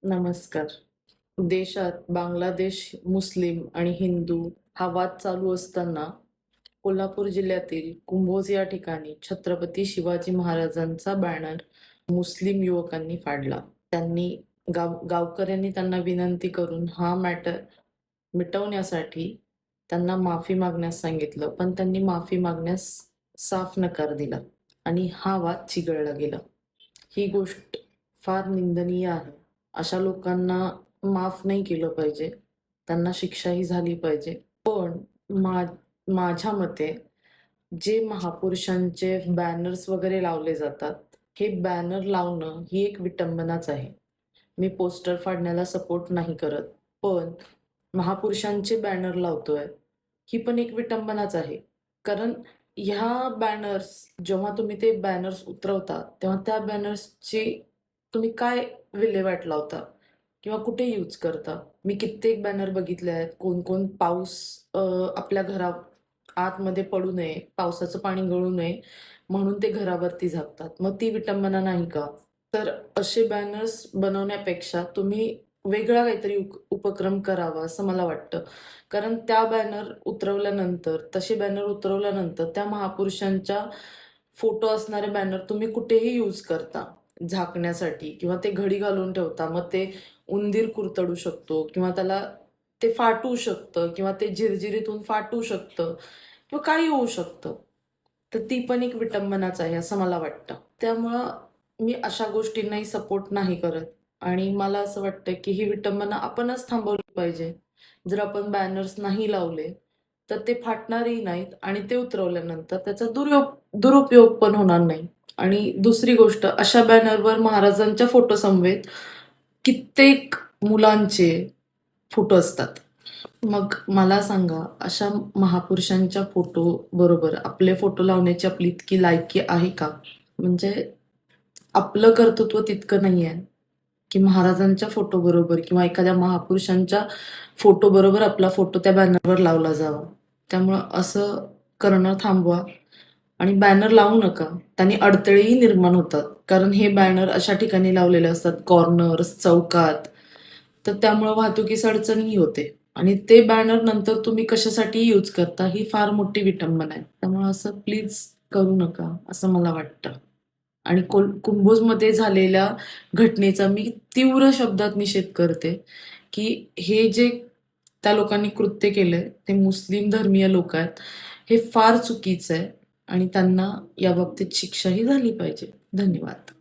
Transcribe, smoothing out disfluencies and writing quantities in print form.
नमस्कार. देशात बांगलादेश मुस्लिम आणि हिंदू हा वाद चालू असताना कोल्हापूर जिल्ह्यातील कुंभोज या ठिकाणी छत्रपती शिवाजी महाराजांचा बॅनर मुस्लिम युवकांनी फाडला. त्यांनी गावकऱ्यांनी त्यांना विनंती करून हा मॅटर मिटवण्यासाठी त्यांना माफी मागण्यास सांगितलं, पण त्यांनी माफी मागण्यास साफ नकार दिला आणि हा वाद चिघळला गेला. ही गोष्ट फार निंदनीय आहे. अशा लोकांना माफ नाही केलं पाहिजे. त्यांना शिक्षाही झाली पाहिजे. पण मा माझ्या मते जे महापुरुषांचे बॅनर्स वगैरे लावले जातात, हे बॅनर लावणं ही एक विटंबनाच आहे. मी पोस्टर फाडण्याला सपोर्ट नाही करत. पण महापुरुषांचे बॅनर लावतोय, ही पण एक विटंबनाच आहे. कारण ह्या बॅनर्स जेव्हा तुम्ही ते बॅनर्स उतरवता, तेव्हा त्या बॅनर्सची तुम्ही काय विल्हेवाट लावता किंवा कुठे यूज करता? मी कित्येक बॅनर बघितले आहेत. कोण-कोण पाऊस आपल्या आतमध्ये पडू नये, पावसाचं पाणी गळू नये म्हणून ते घरावरती झाकतात. मग ती विटंबना नाही का? तर असे बॅनर्स बनवण्यापेक्षा तुम्ही वेगळा काहीतरी उपक्रम करावा असं मला वाटतं. कारण त्या बॅनर उतरवल्यानंतर, तसे बॅनर उतरवल्यानंतर त्या महापुरुषांच्या फोटो असणारे बॅनर तुम्ही कुठेही यूज करता झाकण्यासाठी किंवा ते घडी घालून ठेवता. मग ते उंदीर कुरतडू शकतो किंवा त्याला ते फाटू शकतं किंवा ते झिरझिरीतून फाटू शकतं किंवा काही होऊ शकतं. तर ती पण एक विटंबनाच आहे असं मला वाटतं. त्यामुळं मी अशा गोष्टींनाही सपोर्ट नाही करत आणि मला असं वाटतं की ही विटंबना आपणच थांबवली पाहिजे. जर आपण बॅनर्स नाही लावले तर ते फाटणारही नाहीत आणि ते उतरवल्यानंतर त्याचा दुरुपयोग पण होणार नाही. आणि दुसरी गोष्ट, अशा बॅनरवर महाराजांच्या फोटो समवेत कित्येक मुलांचे फोटो असतात. मग मला सांगा, अशा महापुरुषांच्या फोटो बरोबर आपले फोटो लावण्याची आपली इतकी लायकी आहे का? म्हणजे आपलं कर्तृत्व तितकं नाहीये की महाराजांच्या फोटो बरोबर किंवा एखाद्या महापुरुषांच्या फोटो बरोबर आपला फोटो त्या बॅनरवर लावला जावा. त्यामुळं असं करणं थांबवा आणि बॅनर लावू नका. त्यांनी अडथळेही निर्माण होतात. कारण हे बॅनर अशा ठिकाणी लावलेले असतात, कॉर्नर्स, चौकात. तर त्यामुळं वाहतुकीस अडचणही होते. आणि ते बॅनर नंतर तुम्ही कशासाठी यूज करता ही फार मोठी विटंबना आहे. त्यामुळे असं प्लीज करू नका असं मला वाटतं. आणि कुंभोजमध्ये झालेल्या घटनेचा मी तीव्र शब्दात निषेध करते की हे जे त्या लोकांनी कृत्य केलंय ते मुस्लिम धर्मीय लोक आहेत. हे फार चुकीचं आहे आणि त्यांना याबाबतीत शिक्षाही झाली पाहिजे. धन्यवाद.